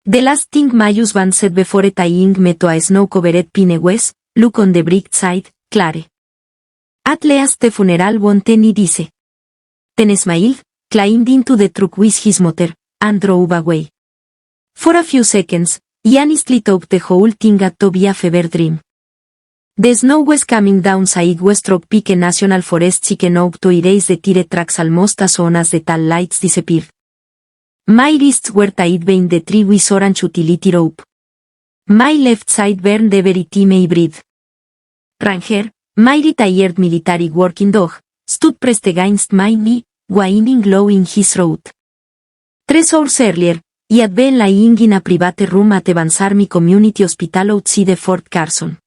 The last thing my husband said before tying me to a snow-covered pine was, look on the bright side, Clare. At least the funeral won't end, dice. Then smiled, climbed into the truck with his mother, and drove away. For a few seconds, he honestly thought the whole thing had to be a fever dream. The snow was coming down West Rock Peak National Forest seeking out to erase the tire tracks almost as soon as the tall lights disappeared. My wrists were tied behind the tree with orange utility rope. My left side burned every time I breathed. Ranger, my retired military working dog, stood pressed against my knee, whining low in his throat. 3 hours earlier, he had been lying in a private room at Evans Army Community Hospital outside Fort Carson.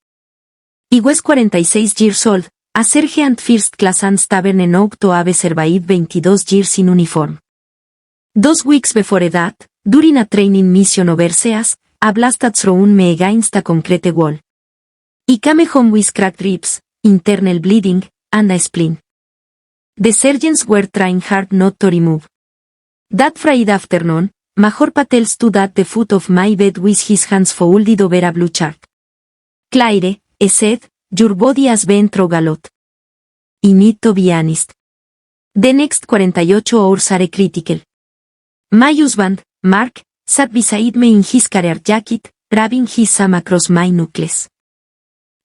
He was 46 years old, a sergeant first class and stubborn enough to have survived 22 years in uniform. 2 weeks before that, during a training mission overseas, a blast had thrown me against a concrete wall. He came home with cracked ribs, internal bleeding, and a spleen. The surgeons were trying hard not to remove. That Friday afternoon, Major Patel stood at the foot of my bed with his hands folded over a blue chart. Claire, he said, your body has been through a lot. I need to be honest. The next 48 hours are critical. My husband, Mark, sat beside me in his career jacket, rubbing his arm across my knuckles.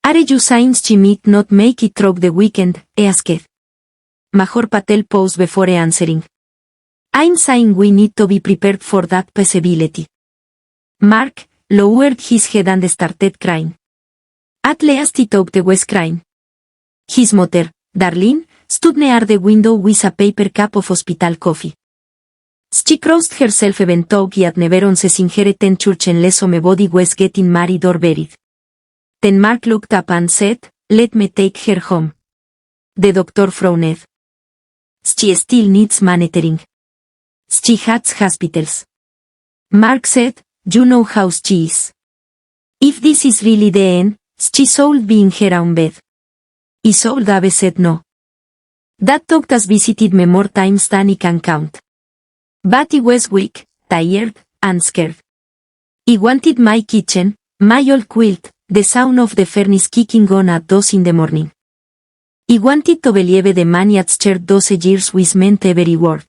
Are you signs she might not make it through the weekend? He asked. Major Patel paused before answering. I'm saying we need to be prepared for that possibility. Mark lowered his head and started crying. At least he thought he was crying. His mother, Darlene, stood near the window with a paper cup of hospital coffee. She crossed herself even though he had never once seen her attend church unless my body was getting married or buried. Then Mark looked up and said, let me take her home. The doctor frowned. She still needs monitoring. She has hospitals. Mark said, you know how she is. If this is really the end, she should be in her own bed. I should have said no. That thought has visited me more times than I can count. But I was weak, tired, and scared. I wanted my kitchen, my old quilt, the sound of the furnace kicking on at 2 in the morning. I wanted to believe the man had shared those years with meant every word.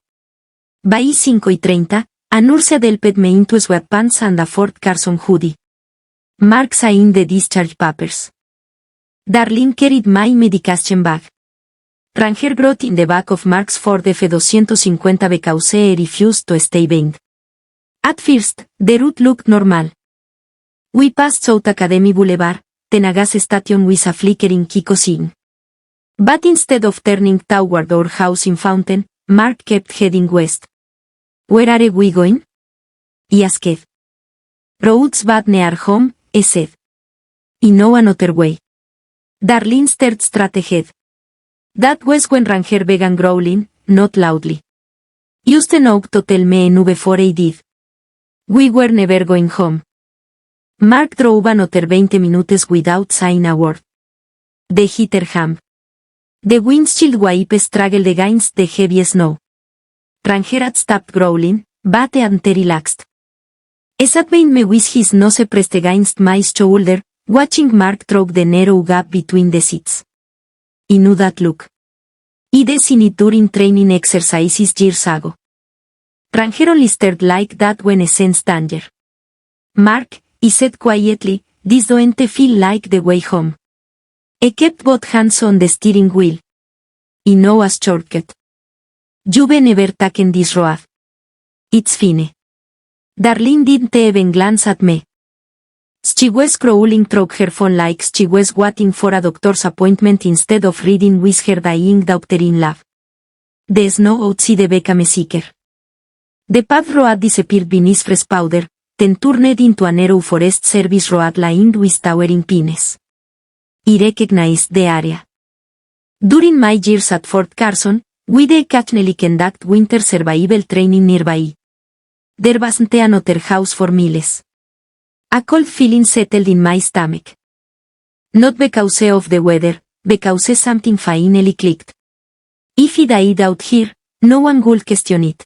By 5:30, a nurse had helped me into sweatpants and a Fort Carson hoodie. Mark signed the discharge papers. Darlene carried my medication bag. Ranger got in the back of Mark's Ford F-250 because he refused to stay behind. At first, the route looked normal. We passed South Academy Boulevard, then a gas station with a flickering Kiko sign. But instead of turning toward our house in Fountain, Mark kept heading west. Where are we going? He asked. Roads bad near home, he said. I know another way. Darlene stared straight ahead. That was when Ranger began growling, not loudly. Used enough to tell me no before I did. We were never going home. Mark drove another 20 minutes without saying a word. The heater hummed. The windshield wipe struggled against the heavy snow. Ranger had stopped growling, but he hadn't relaxed. He sat behind me with his nose pressed against my shoulder, watching Mark through the narrow gap between the seats. I knew that look. I'd seen it during training exercises years ago. Ranger only stared like that when he sensed danger. Mark, he said quietly, this don't feel like the way home. He kept both hands on the steering wheel. I know a shortcut. You've never taken this road. It's fine. Darlene didn't even glance at me. She was crawling through her phone like she was waiting for a doctor's appointment instead of reading with her dying daughter in love. The snow outside became thicker. The paved road disappeared beneath fresh powder, then turned into a narrow Forest Service road lined with towering pines. I recognized the area. During my years at Fort Carson, we'd occasionally conduct winter survival training nearby. There wasn't another house for miles. A cold feeling settled in my stomach. Not because of the weather, because something finally clicked. If I died out here, no one would question it.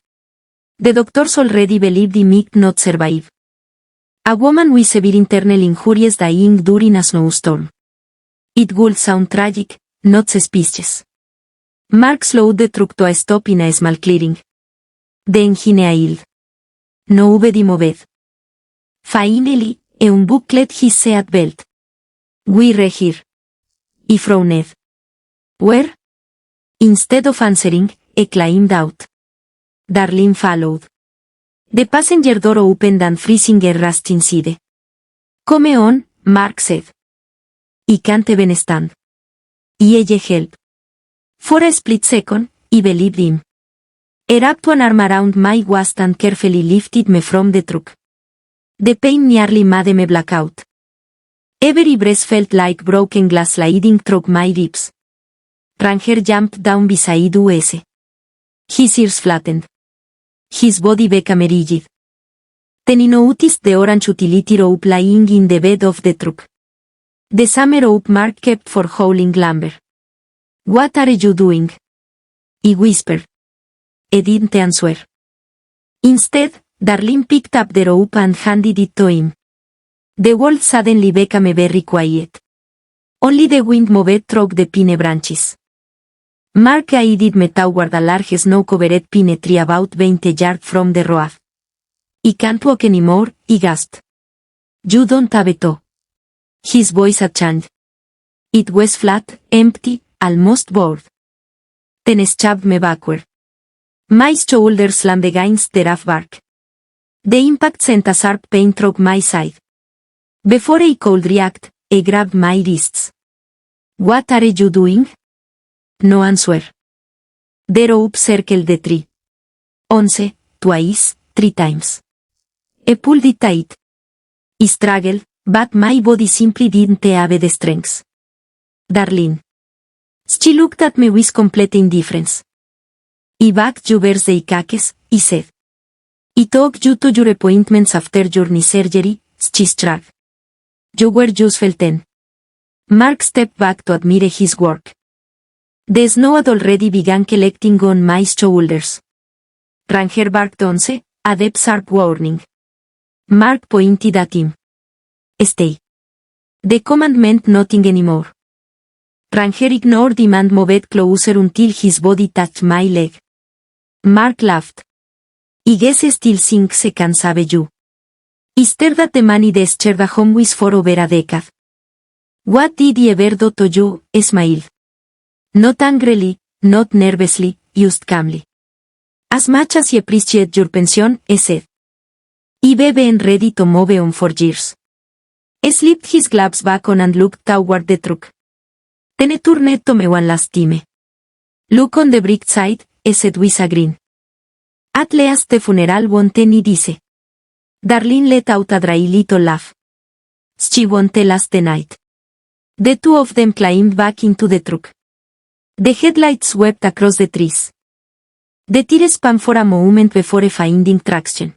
The doctors already believed I might not survive. A woman with severe internal injuries dying during a snowstorm. It would sound tragic, not suspicious. Mark slowed the truck to a stop in a small clearing. The engine ailed. Nobody moved. Finally, a unbuckled his seat belt. We're here. He frowned. Where? Instead of answering, he climbed out. Darlene followed. The passenger door opened and freezing air rushed inside. Come on, Mark said. I can't even stand. I help. For a split second, I believed him. He wrapped one arm around my waist and carefully lifted me from the truck. The pain nearly made me black out. Every breath felt like broken glass sliding through my ribs. Ranger jumped down beside us. His ears flattened. His body became rigid. Then I noticed the orange utility rope lying in the bed of the truck. The same rope Mark kept for hauling lumber. What are you doing? I whispered. He didn't answer. Instead, Darlene picked up the rope and handed it to him. The world suddenly became very quiet. Only the wind moved through the pine branches. Mark guided me toward a large snow-covered pine tree about 20 yards from the road. I can't walk anymore, he gasped. You don't have a toe. His voice had changed. It was flat, empty, almost bored. Then shoved me backward. My shoulders slammed against the rough bark. The impact sent a sharp pain through my side. Before I could react, he grabbed my wrists. What are you doing? No answer. The rope circled the tree. Once, twice, 3 times. I pulled it tight. I struggled, but my body simply didn't have the strength. Darlene. She looked at me with complete indifference. I backed your birthday cakes, he said. I took you to your appointments after your knee surgery, she shrugged. You were useful then. Mark stepped back to admire his work. The snow had already begun collecting on my shoulders. Ranger barked once, a deep sharp warning. Mark pointed at him. Stay. The command meant nothing anymore. Ranger ignored him and moved closer until his body touched my leg. Mark laughed. I guess I still think I can save you. I stared at the man I shared a home with for over a decade. What did he ever do to you? I smiled. Not angrily, not nervously, just calmly. As much as I appreciate your pension, I said. I've been ready to move on for years. He slipped his gloves back on and looked toward the truck. Then he turned to me one last time. Look on the bright side, he said with a grin. At least the funeral won't any dice. Darlene let out a dry little laugh. She won't tell us tonight. The two of them climbed back into the truck. The headlights swept across the trees. The tire spun for a moment before finding traction.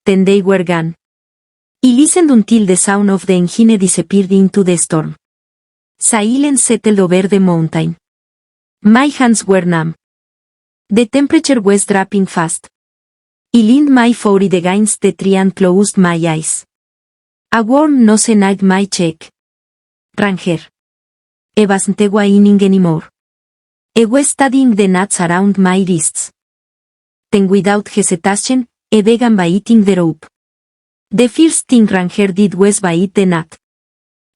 Then they were gone. I listened until the sound of the engine disappeared into the storm. Silence settled over the mountain. My hands were numb. The temperature was dropping fast. I leaned my forehead against the tree and closed my eyes. A warm nose gnawed my cheek. Ranger. I wasn't whining anymore. I was studying the knots around my wrists. Then without hesitation, I began biting the rope. The first thing Ranger did was bite the knot.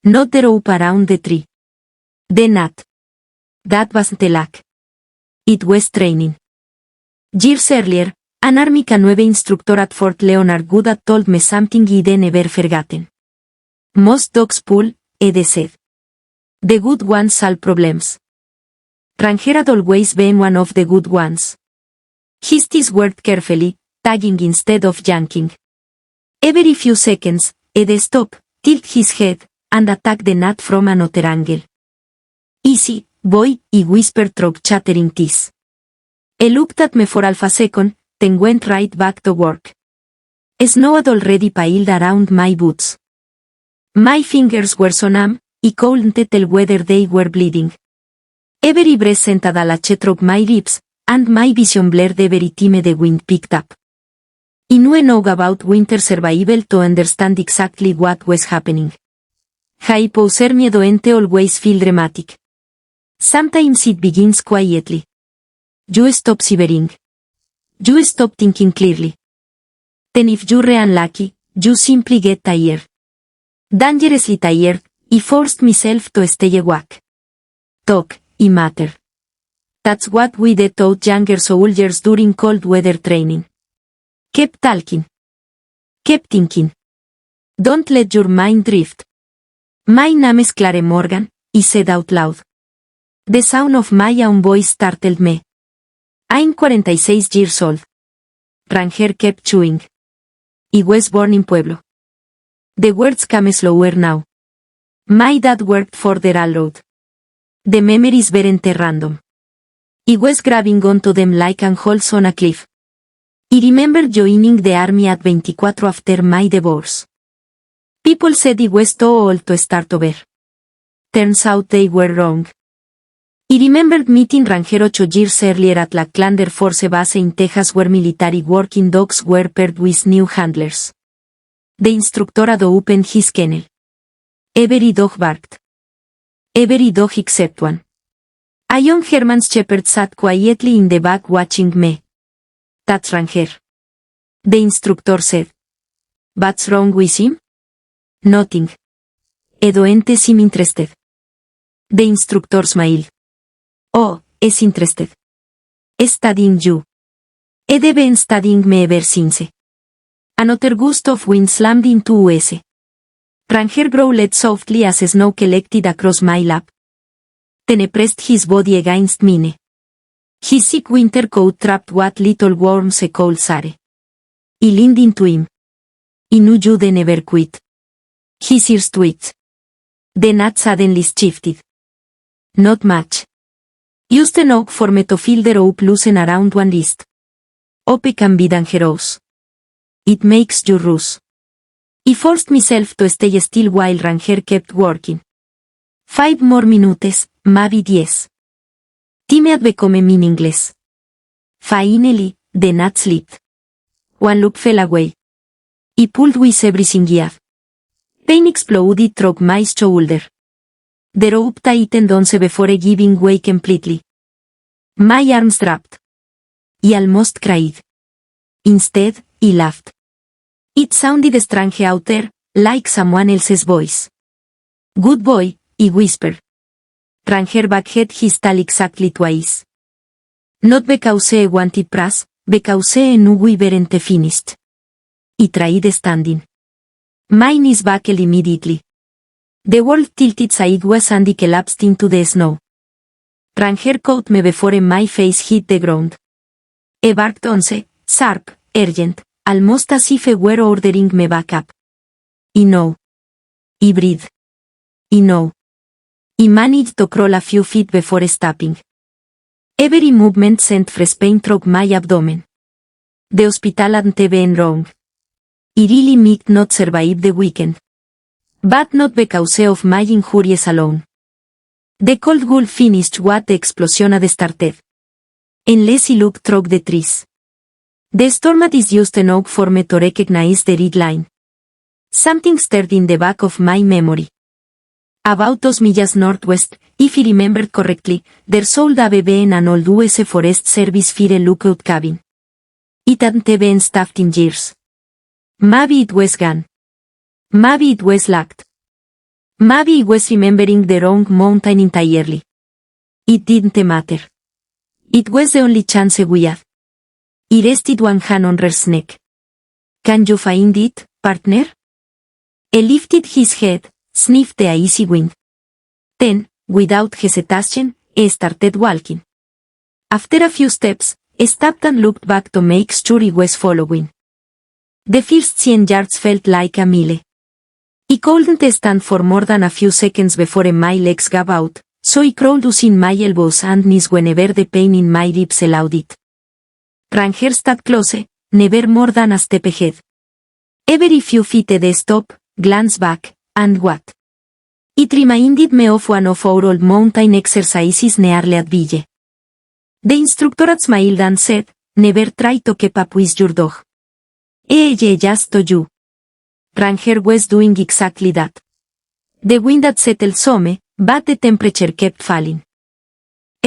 Not the rope around the tree. The knot. That wasn't luck. It was training. Years earlier, an Army K-9 instructor at Fort Leonard Wood had told me something I'd never forgotten. Most dogs pull, he said. The good ones solve problems. Ranger had always been one of the good ones. His teeth worked carefully, tugging instead of yanking. Every few seconds, he'd stop, tilt his head, and attack the knot from another angle. Easy, boy, he whispered through chattering teeth. He looked at me for half a second, then went right back to work. Snow had already piled around my boots. My fingers were so numb, I couldn't tell whether they were bleeding. Every breath sent a lash through my ribs, and my vision blurred every time the wind picked up. I knew enough about winter survival to understand exactly what was happening. Hyposer miedoente always feel dramatic. Sometimes it begins quietly. You stop shivering. You stop thinking clearly. Then if you're unlucky, you simply get tired. Dangerously tired, I forced myself to stay awake. Talk, I matter. That's what we did taught younger soldiers during cold weather training. Keep talking. Keep thinking. Don't let your mind drift. My name is Clare Morgan, I said out loud. The sound of my own voice startled me. I'm 46 years old. Ranger kept chewing. I was born in Pueblo. The words came slower now. My dad worked for the railroad. The memories weren't random. I was grabbing onto them like handholds on a cliff. I remember joining the army at 24 after my divorce. People said I was too old to start over. Turns out they were wrong. I remembered meeting Ranger 8 years earlier at Lackland Air Force Base in Texas where military working dogs were paired with new handlers. The instructor had opened his kennel. Every dog barked. Every dog except one. A young German shepherd sat quietly in the back watching me. That's Ranger. The instructor said. What's wrong with him? Nothing. I don't seem interested. The instructor smiled. Oh, is interested. Studying you. I've been studying me ever since. Another gust of wind slammed into us. Ranger growled softly as snow collected across my lap. Then pressed his body against mine. His thick winter coat trapped what little warmth a cold sare. I leaned into him. I knew you'd never quit. His ears twitched. The knot suddenly shifted. Not much. Used enough for me to feel the rope loosen around one wrist. Hope can be dangerous. It makes you rush. I forced myself to stay still while Ranger kept working. 5 more minutes, maybe 10. Time had become meaningless. Finally, the knot slipped. One loop fell away. I pulled with everything I had. Pain exploded through my shoulder. The rope tightened once before giving way completely. My arms dropped. I almost cried. Instead, I laughed. It sounded strange out there, like someone else's voice. Good boy, I whispered. Ranger backed his tail exactly twice. Not because I wanted praise, because I knew we weren't finished. I tried standing. My knees buckled immediately. The world tilted sideways and I collapsed into the snow. Ranger caught me before my face hit the ground. I barked once, sharp, urgent, almost as if I were ordering me back up. I know. I breathed. I know. I managed to crawl a few feet before stopping. Every movement sent fresh pain through my abdomen. The hospital hadn't been wrong. I really might not survive the weekend. But not because of my injuries alone. The cold would finished what the explosion had started. Unless I looked through the trees. The storm had just enough for me to recognize the red line. Something stirred in the back of my memory. About 2 miles northwest, if I remembered correctly, there should have been an old US Forest Service fire lookout cabin. It hadn't been staffed in years. Maybe it was gone. Maybe it was locked. Maybe I was remembering the wrong mountain entirely. It didn't matter. It was the only chance we had. I rested one hand on Rer's neck. Can you find it, partner? He lifted his head, sniffed the icy wind. Then, without hesitation, he started walking. After a few steps, he stopped and looked back to make sure he was following. The first 10 yards felt like a mile. I couldn't stand for more than a few seconds before my legs gave out, so I crawled using my elbows and knees whenever the pain in my ribs allowed it. Ranger stood close, never more than a step ahead. Every few feet they stop, glance back, and what? It reminded me of one of our old mountain exercises near Leadville. The instructor had smiled and said, never try to keep up with your dog. Just to you. Ranger was doing exactly that. The wind had settled some, but the temperature kept falling.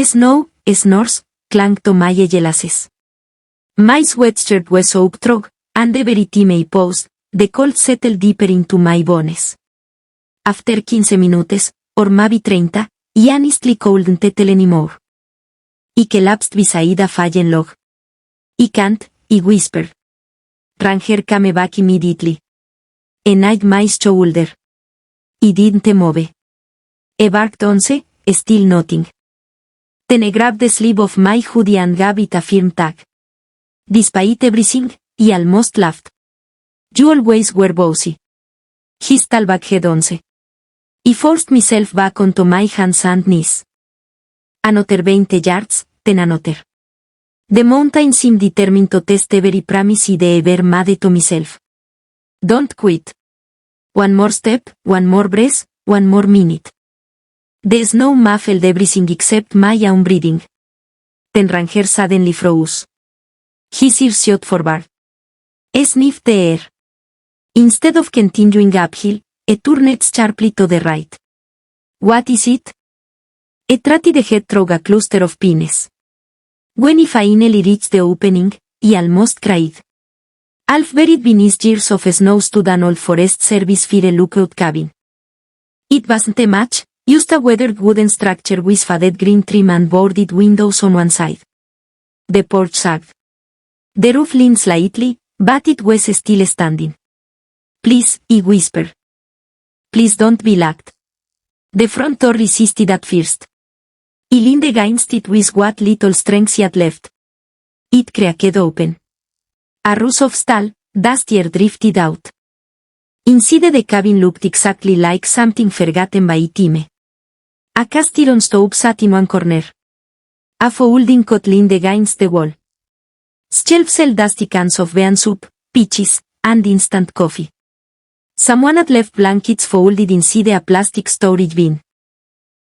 Snow, snores, clanked to my glasses. My sweatshirt was soaked through, and every time I paused, the cold settled deeper into my bones. After 15 minutes, or maybe 30, I honestly couldn't tell anymore. I collapsed beside a fallen log. I can't, I whispered. Ranger came back immediately. And eyed my shoulder. I didn't move. I barked once, still nothing. Then I grabbed the sleeve of my hoodie and gave it a firm tug. Despite everything, I almost laughed. You always were bossy. He stalled back head once. I forced myself back onto my hands and knees. Another 20 yards, then another. The mountain seemed determined to test every promise I'd ever made to myself. Don't quit. One more step, one more breath, one more minute. The snow muffled everything except my own breathing. Then Ranger suddenly froze. His ears shot forward. I sniffed the air. Instead of continuing uphill, I turned sharply to the right. What is it? I trotted ahead through a cluster of pines. When I finally reached the opening, I almost cried. Half buried beneath years of snow stood an old Forest Service fire lookout cabin. It wasn't much, just a weathered wooden structure with faded green trim and boarded windows on one side. The porch sagged. The roof leaned slightly, but it was still standing. Please, I whispered. Please don't be locked. The front door resisted at first. I leaned against it with what little strength I had left. It cracked open. A rush of stall, dusty air drifted out. Inside the cabin looked exactly like something forgotten by time. A cast iron stove sat in one corner. A folding cot leaned against the wall. Shelves held dusty cans of bean soup, peaches, and instant coffee. Someone had left blankets folded inside a plastic storage bin.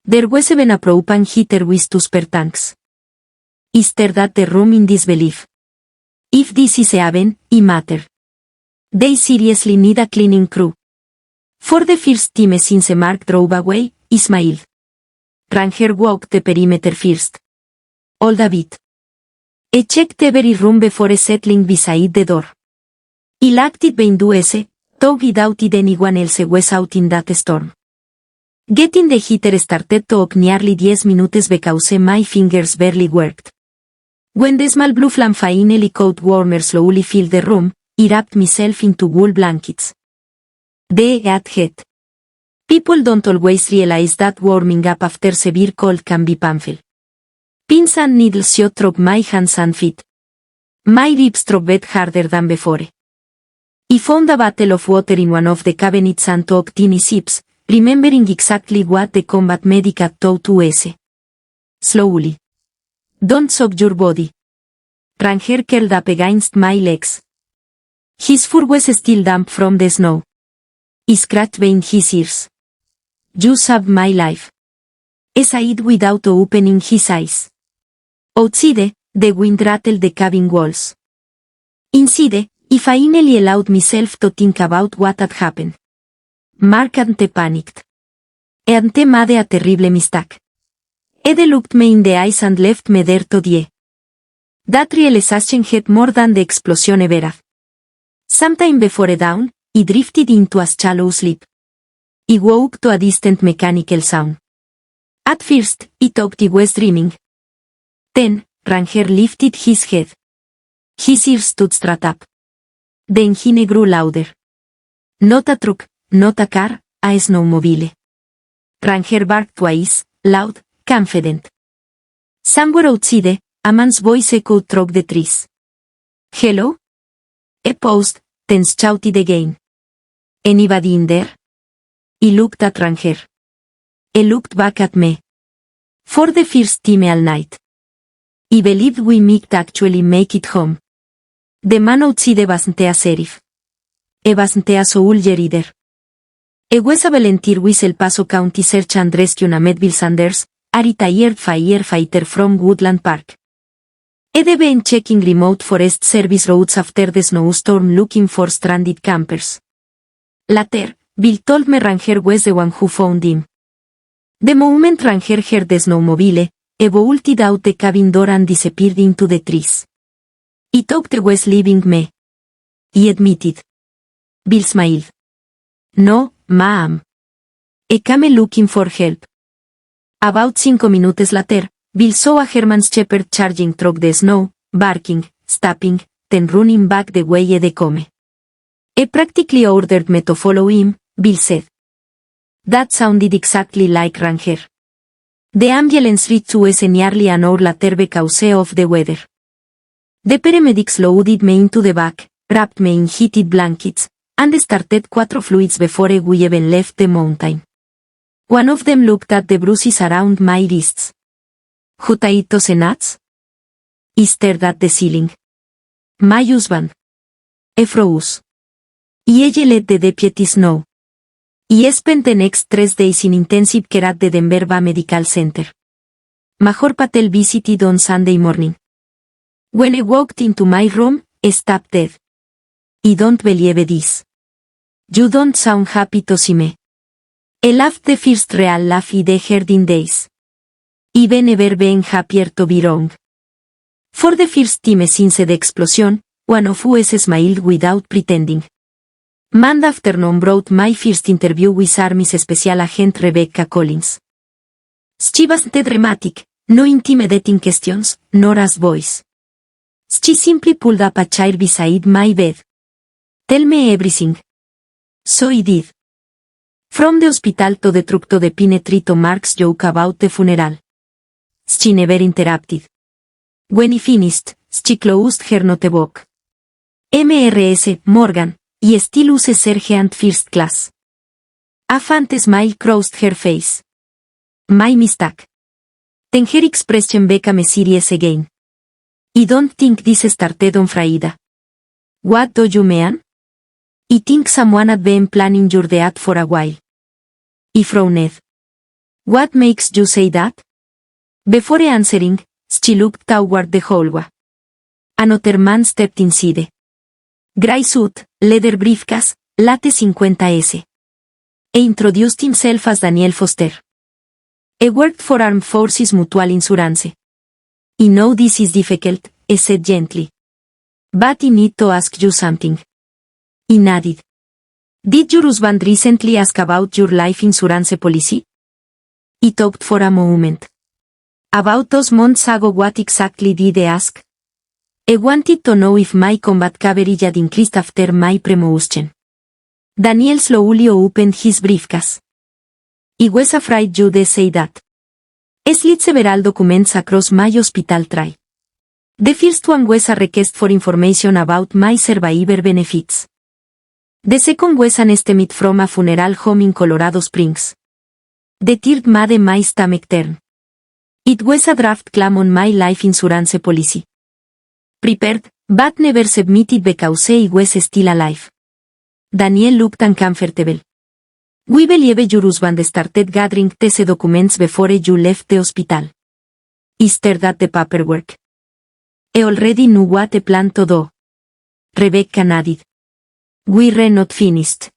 There was even a propane heater with 2 spare tanks. I stared at the room in disbelief. If this is a haven, it matters. They seriously need a cleaning crew. For the first time since Mark drove away, I smiled. Ranger walked the perimeter first. All a bit. I checked every room before settling beside the door. I locked it behind us, though I doubted anyone else was out in that storm. Getting the heater started took nearly 10 minutes because my fingers barely worked. When the small blue flame finally caught warmer slowly filled the room, I wrapped myself into wool blankets. They got hot. People don't always realize that warming up after severe cold can be painful. Pins and needles shot through my hands and feet. My ribs throbbed harder than before. I found a bottle of water in one of the cabinets and took tiny sips, remembering exactly what the combat medic had taught us. Slowly. Don't soak your body. Ranger curled up against my legs. His fur was still damp from the snow. He scratched behind his ears. You saved my life. He said without opening his eyes. Outside, the wind rattled the cabin walls. Inside, I finally allowed myself to think about what had happened. Mark hadn't panicked. He hadn't made a terrible mistake. He'd looked me in the eyes and left me there to die. That realization had more than the explosion ever had. Sometime before dawn, I drifted into a shallow sleep. I woke to a distant mechanical sound. At first, I thought I was dreaming. Then, Ranger lifted his head. His ears stood straight up. The engine grew louder. Not a truck, not a car, a snowmobile. Ranger barked twice, loud, confident. Somewhere outside, a man's voice echoed through the trees. Hello? He paused, then shouted again. Anybody in there? I looked at Ranger. He looked back at me. For the first time all night. I believed we might actually make it home. The man outside wasn't a sheriff. He wasn't a soldier either. He was a volunteer with El Paso County Search and Rescue named Bill Sanders, a retired firefighter from Woodland Park. I've been checking remote forest service routes after the snowstorm looking for stranded campers. Later, Bill told me Ranger was the one who found him. The moment Ranger heard the snowmobile, he bolted out the cabin door and disappeared into the trees. He thought he was leaving me. He admitted. Bill smiled. No, ma'am. I came looking for help. About 5 minutes later, Bill saw a German Shepherd charging through the snow, barking, stamping, then running back the way he'd come. He practically ordered me to follow him, Bill said. That sounded exactly like Ranger. The ambulance reached us nearly an hour later because of the weather. The paramedics loaded me into the back, wrapped me in heated blankets, and started 4 fluids before we even left the mountain. One of them looked at the bruises around my wrists. Jutaitos and nuts? I stared at the ceiling. My husband. I froze. I yelled the deputies know. I spent the next 3 days in intensive care at the Denver VA Medical Center. Major Patel visited on Sunday morning. When I walked into my room, I stopped dead. I don't believe this. You don't sound happy to see me. I laughed the first real laugh I'd heard in days. I've never been happier to be wrong. For the first time since the explosion, one of us smiled without pretending. Monday afternoon brought my first interview with Army's Special Agent Rebecca Collins. She wasn't dramatic, no intimidating questions, nor as voice. She simply pulled up a chair beside my bed. Tell me everything. So I did. From the hospital to the truck to the pine tree to Mark's joke about the funeral. She never interrupted. When I finished, she closed her notebook. MRS, Morgan, I still use Sergeant First Class. A faint smile crossed her face. My mistake. Then her expression became serious again. I don't think this started on Friday. What do you mean? I think someone had been planning your death for a while. I frowned. What makes you say that? Before answering, she looked toward the hallway. Another man stepped inside. Gray suit, leather briefcase, late 50S. He introduced himself as Daniel Foster. He worked for Armed Forces Mutual Insurance. I know this is difficult, he said gently. But I need to ask you something. I nodded. Did your husband recently ask about your life insurance policy? He thought for a moment. About 2 months ago, what exactly did he ask? I wanted to know if my combat coverage had increased after my promotion. Daniel slowly opened his briefcase. I was afraid you'd say that. I slid several documents across my hospital tray. The first one was a request for information about my survivor benefits. The second was an estimate from a funeral home in Colorado Springs. The third made my stomach turn. It was a draft claim on my life insurance policy. Prepared, but never submitted because I was still alive. Daniel looked uncomfortable. We believe your husband started gathering these documents before you left the hospital. I stared at the paperwork. I already knew what I planned to do. Rebecca nodded. We're not finished.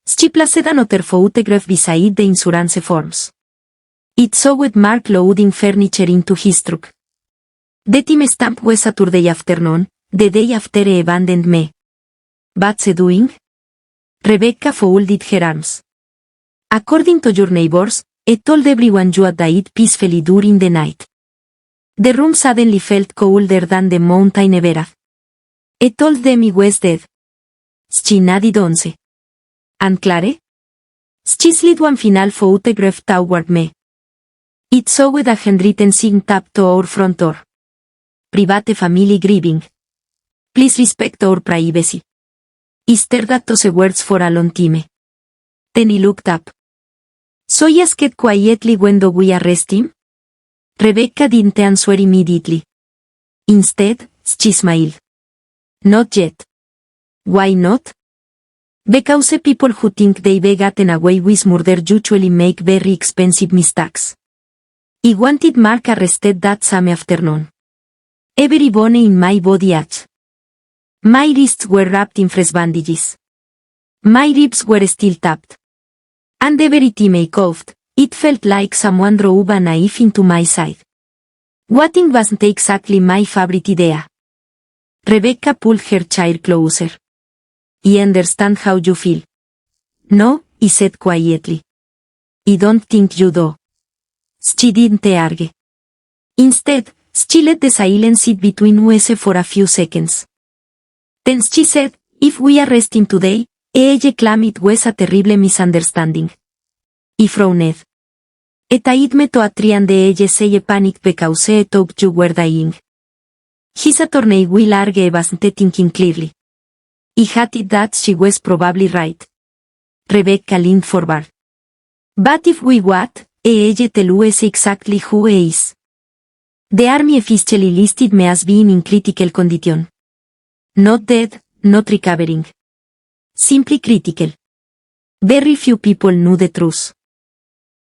She placed another photograph beside the insurance forms. It showed Mark loading furniture into his truck. The time stamp was Saturday afternoon, the day after he abandoned me. What's he doing? Rebecca folded her arms. According to your neighbors, he told everyone you had died peacefully during the night. The room suddenly felt colder than the mountain ever had. He told them he was dead. She nodded once. And Claire? She slid one final photograph toward me. It showed a handwritten sign taped to our front door. Private family grieving. Please respect our privacy. I stared at those words for a long time. Then he looked up. So he asked quietly, when do we arrest him? Rebecca didn't answer immediately. Instead, she smiled. Not yet. Why not? Because people who think they've gotten away with murder usually make very expensive mistakes. I wanted Mark arrested that same afternoon. Every bone in my body ached. My wrists were wrapped in fresh bandages. My ribs were still tapped. And every time I coughed, it felt like someone drove a knife into my side. Waiting wasn't exactly my favorite idea. Rebecca pulled her chair closer. I understand how you feel. No, he said quietly. I don't think you do. She didn't argue. Instead, she let the silence sit between us for a few seconds. Then she said, if we arrest him today, ella claimed it was a terrible misunderstanding. I frowned. It me to a try and ella say panic because I thought you were dying. His attorney will argue wasn't thinking clearly. I hated that she was probably right. Rebecca leaned forward. But if we what, ella tell us exactly who he is. The army officially listed me as being in critical condition. Not dead, not recovering. Simply critical. Very few people knew the truth.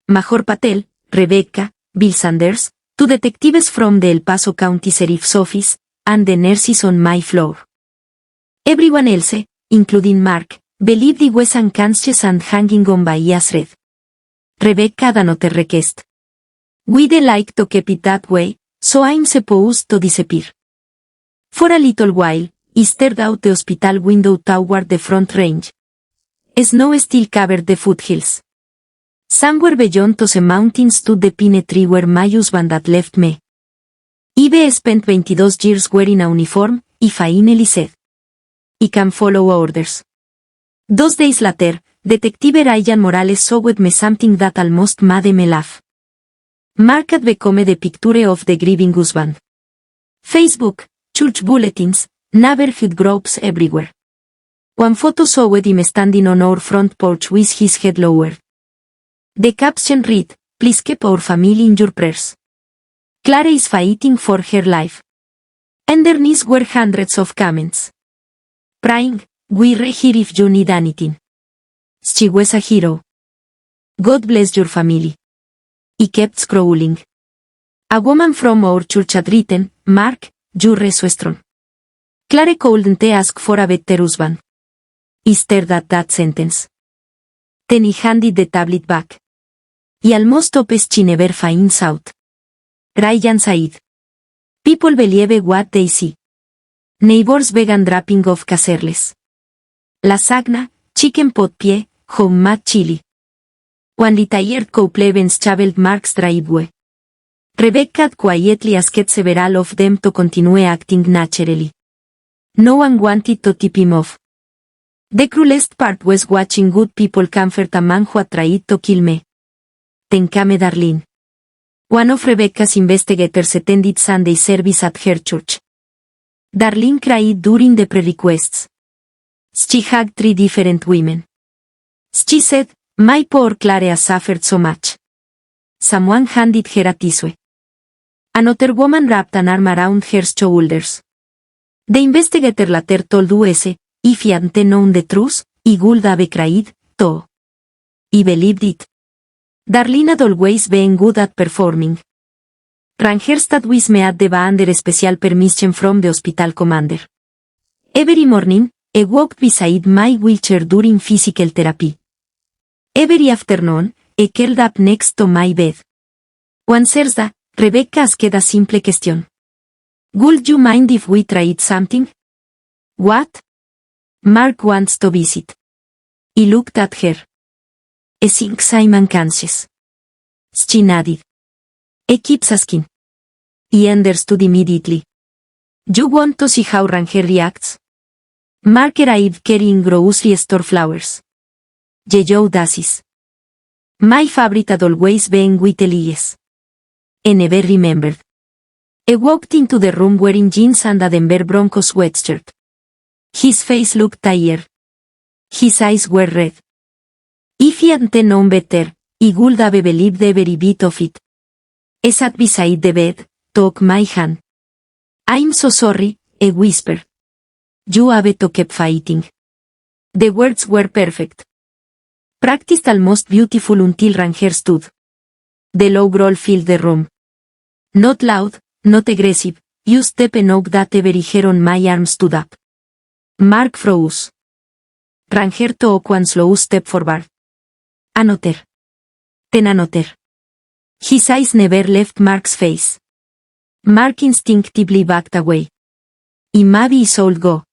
Major Patel, Rebecca, Bill Sanders, two detectives from the El Paso County Sheriff's Office, and the nurses on my floor. Everyone else, including Mark, believed he was unconscious and hanging on by a thread. Rebecca had another request. We'd like to keep it that way, so I'm supposed to disappear. For a little while, I stared out the hospital window toward the Front Range. Snow still covered the foothills. Somewhere beyond those mountains stood the pine tree where my husband had left me. I've spent 22 years wearing a uniform, I finally said. I can follow orders. 2 days later, Detective Ryan Morales showed me something that almost made me laugh. Mark had become the picture of the grieving husband. Facebook, church bulletins, neighborhood groups everywhere. One photo showed him standing on our front porch with his head lowered. The caption read, "Please keep our family in your prayers. Clara is fighting for her life." Underneath were hundreds of comments. Praying, "We're here if you need anything. She was a hero. God bless your family." I kept scrolling. A woman from our church had written, "Mark, you're so strong. Clara couldn't ask for a better husband." I stared at that sentence. Then I handed the tablet back. I almost hoped she never finds out. Ryan said. People believe what they see. Neighbors began dropping off caserles. Lasagna, chicken pot pie, homemade chili. One retired couple traveled Mark's driveway. Rebecca had quietly asked several of them to continue acting naturally. No one wanted to tip him off. The cruelest part was watching good people comfort a man who had tried to kill me. Then came Darlene. One of Rebecca's investigators attended Sunday service at her church. Darlene cried during the prayer requests. She hugged 3 different women. She said, "My poor Clara has suffered so much." Someone handed her a tissue. Another woman wrapped an arm around her shoulders. The investigator later told us, if he hadn't known the truth, he would have cried, too. He believed it. Darlene had always been good at performing. Rangers stayed with me at the under special permission from the hospital commander. Every morning, I walked beside my wheelchair during physical therapy. Every afternoon, I curled up next to my bed. One Thursday, Rebecca asked a simple question. "Would you mind if we tried something?" "What?" "Mark wants to visit." I looked at her. "I think I'm unconscious." She nodded. "I keeps asking." I understood immediately. "You want to see how Ranger reacts?" Mark arrived carrying grocery store flowers. Yellow daisies. My favorite had always been white lilies. I never remembered. I walked into the room wearing jeans and a Denver Broncos sweatshirt. His face looked tired. His eyes were red. If he hadn't known better, he would have believed every bit of it. I sat beside the bed, took my hand. "I'm so sorry," I whispered. "You have to keep fighting." The words were perfect. Practiced almost beautiful until Ranger stood. The low growl filled the room. Not loud, not aggressive, you step enough that every hair on my arm stood up. Mark froze. Ranger took one slow step forward. Another. Then another. His eyes never left Mark's face. Mark instinctively backed away. Maybe his soul go.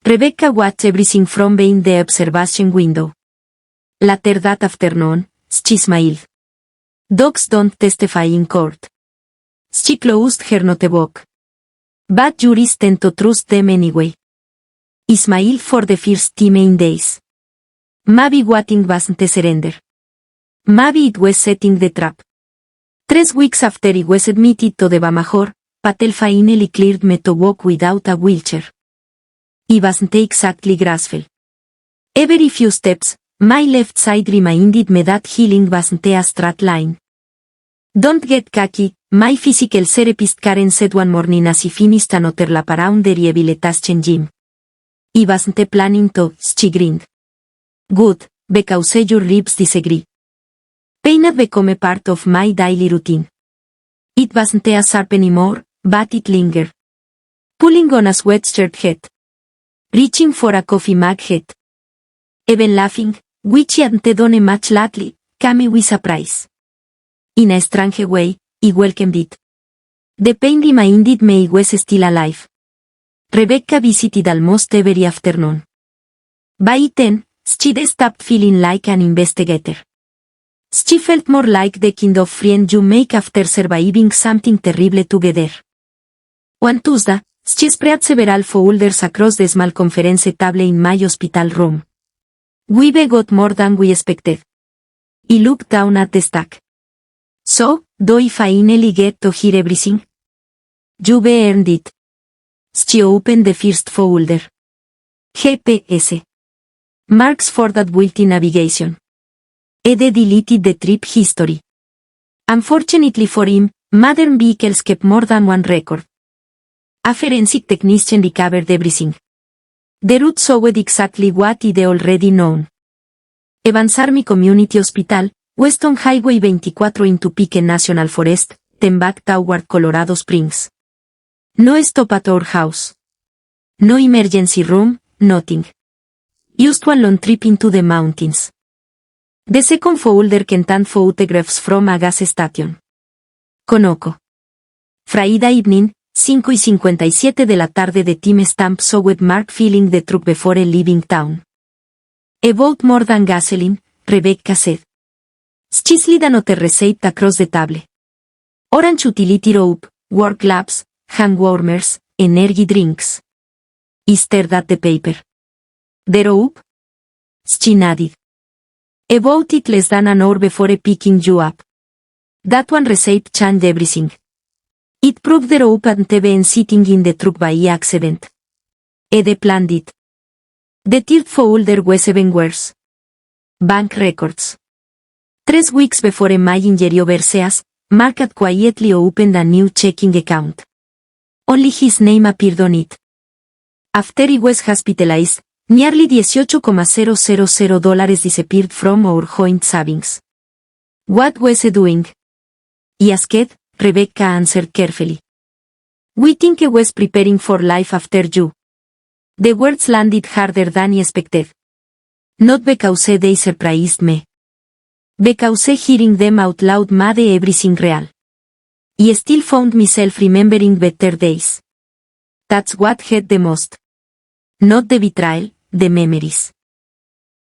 Rebecca watched everything from behind the observation window. Later that afternoon, she smiled. Dogs don't testify in court. She closed her notebook. But juries tend to trust them anyway. He smiled for the first time in days. Maybe waiting wasn't a surrender. Maybe it was setting the trap. 3 weeks after he was admitted to the Bamajor, Patel finally cleared me to walk without a wheelchair. He wasn't exactly graceful. Every few steps, my left side reminded me that healing wasn't a straight line. Don't get cocky, my physical therapist Karen said one morning as he finished another lap around the rehabilitation gym. He wasn't planning to, she grinned. Good, because your ribs disagree. Pain had become part of my daily routine. It wasn't as sharp anymore, but it lingered. Pulling on a sweatshirt head. Reaching for a coffee mug head. Even laughing, which he hadn't done much lately, came with surprise. In a strange way, he welcomed it. The pain reminded me he was still alive. Rebecca visited almost every afternoon. By 10, she'd stopped feeling like an investigator. She felt more like the kind of friend you make after surviving something terrible together. One Tuesday, she spread several folders across the small conference table in my hospital room. We've got more than we expected. He looked down at the stack. So, do I finally get to hear everything? You've earned it. She opened the first folder. GPS. Marks for that built-in navigation. Ed deleted the trip history. Unfortunately for him, modern vehicles kept more than one record. A forensic technician recovered everything. The route showed exactly what he'd already known. Evans Army Community Hospital, Weston Highway 24 into Pique National Forest, then back toward Colorado Springs. No stop at our house. No emergency room, nothing. Just one long trip into the mountains. The second folder contained photographs from a gas station. Conoco. Friday evening, 5:57 de la tarde. The time stamp showed Mark filling the truck before leaving town. About more than gasoline, Rebecca said. She slid another receipt across the table. Orange utility rope, work gloves, hand warmers, energy drinks. He stared at the paper. The rope? She nodded. About it less than an hour before picking you up. That one receipt changed everything. It proved the rope hadn't been sitting in the truck by accident. Ed planned it. The third folder was even worse. Bank records. 3 weeks before my injury overseas, Mark had quietly opened a new checking account. Only his name appeared on it. After he was hospitalized, nearly $18,000 disappeared from our joint savings. What was he doing? He asked, Rebecca answered carefully. We think he was preparing for life after you. The words landed harder than he expected. Not because they surprised me. Because hearing them out loud made everything real. I still found myself remembering better days. That's what hurt the most. Not the betrayal, the memories.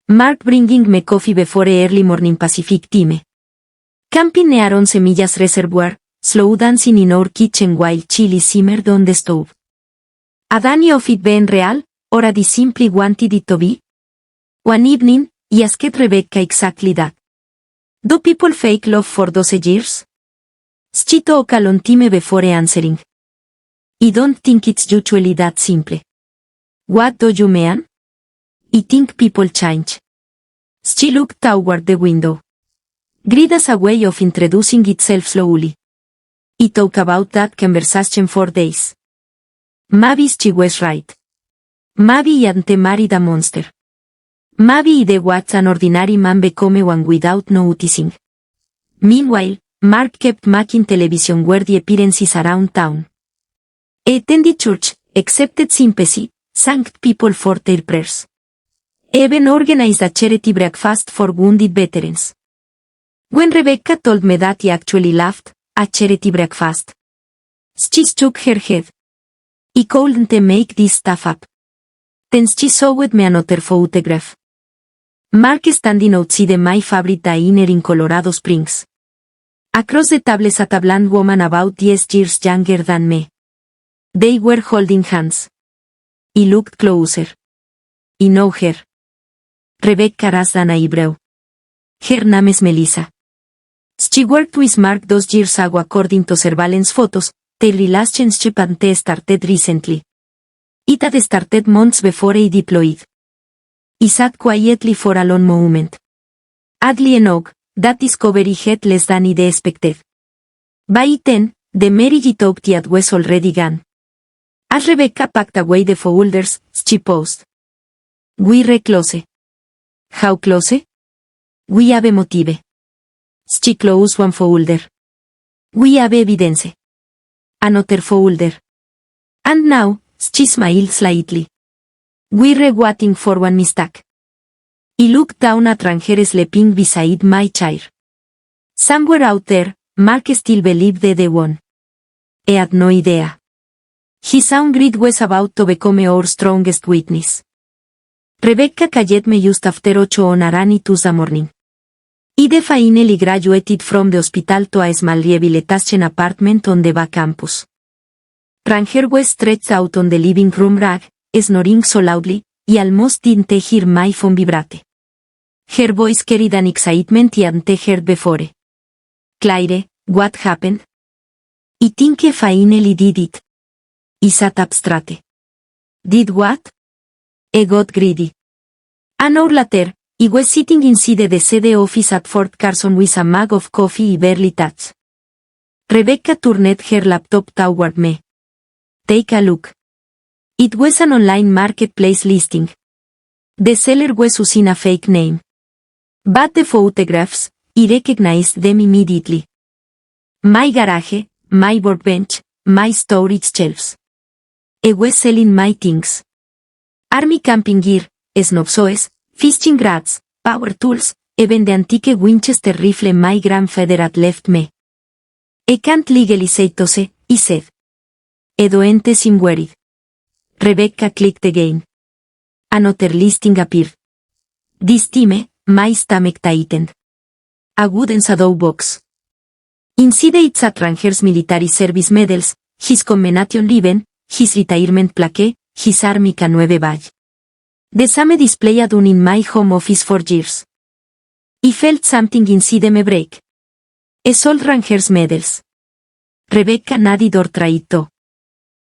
Mark bringing me coffee before early morning Pacific time. Camping near 11 Millas Reservoir, slow dancing in our kitchen while chili simmered on the stove. Had any of it been real, or had he simply wanted it to be? One evening, I asked Rebecca exactly that. Do people fake love for those years? She took a long time before answering. I don't think it's usually that simple. What do you mean? I think people change. She looked toward the window. Greed as a way of introducing itself slowly. I talked about that conversation for days. Maybe she was right. Maybe he hadn't married a monster. Maybe he was an ordinary man become one without noticing. Meanwhile, Mark kept making television worthy appearances around town. Attended church, accepted sympathy, thanked people for their prayers. Even organized a charity breakfast for wounded veterans. When Rebecca told me that he actually laughed, a charity breakfast. She shook her head. I couldn't make this stuff up. Then she showed me another photograph. Mark standing outside my favorite diner in Colorado Springs. Across the table sat a blonde woman about 10 years younger than me. They were holding hands. I looked closer. I know her. Rebecca raised an eyebrow. Her name is Melissa. She worked with Mark 2 years ago according to surveillance photos. Their relationship hadn't started recently. It had started months before I deployed. I sat quietly for a long moment. Oddly enough, that discovery had less than I'd expected. By then, the marriage thought it was already gone. As Rebecca packed away the folders, she paused. We're close. How close? We have motive. She closed one folder. We have evidence. Another folder. And now, she smiled slightly. We're waiting for one mistake. I looked down at Ranger sleeping beside my chair. Somewhere out there, Mark still believed they won. I had no idea. His own greed was about to become our strongest witness. Rebecca called me just after 8 on a rainy Tuesday morning. I finally graduated from the hospital to a small rehabilitation apartment on the back campus. Ranger was stretched out on the living room rug, snoring so loudly, I almost didn't hear my phone vibrate. Her voice carried an excitement I hadn't heard before. Claire, what happened? I think I finally did it. I sat up straight. Did what? I got greedy. An hour later, I was sitting inside the CD office at Fort Carson with a mug of coffee I barely touched. Rebecca turned her laptop toward me. Take a look. It was an online marketplace listing. The seller was using a fake name. But the photographs, I recognized them immediately. My garage, my workbench, my storage shelves. I was selling my things. Army camping gear, snowshoes, fishing rods, power tools, even the antique Winchester rifle my grandfather had left me. I can't legally say tose, I said. I don't seem worried. Rebecca clicked again. Another listing appeared. This time, my stomach tightened. A wooden shadow box. Inside it sat Ranger's military service medals, his commendation ribbon, his retirement plaque, his Army K9 badge. The same display I'd done in my home office for years. I felt something inside me break. I sold Ranger's medals. Rebecca nodded or tried to.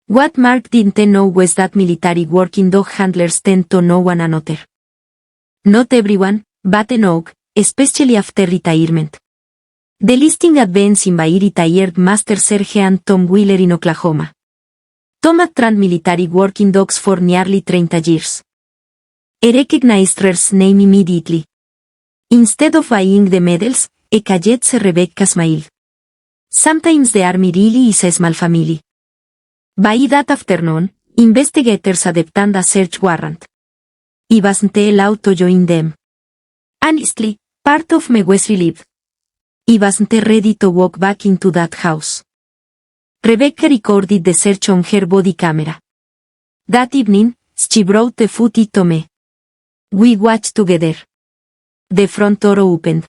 What Mark didn't know was that military working dog handlers tend to know one another. Not everyone, but enough, especially after retirement. The listing had been seen by retired Master Sergeant Tom Wheeler in Oklahoma. Tom had trained military working dogs for nearly 30 years. I recognized Rer's name immediately. Instead of buying the medals, I called Rebecca smiled. Sometimes the Army really is a small family. By that afternoon, investigators had obtained a search warrant. I wasn't allowed to join them. Honestly, part of me was relieved. I wasn't ready to walk back into that house. Rebecca recorded the search on her body camera. That evening, she brought the footage to me. We watched together. The front door opened.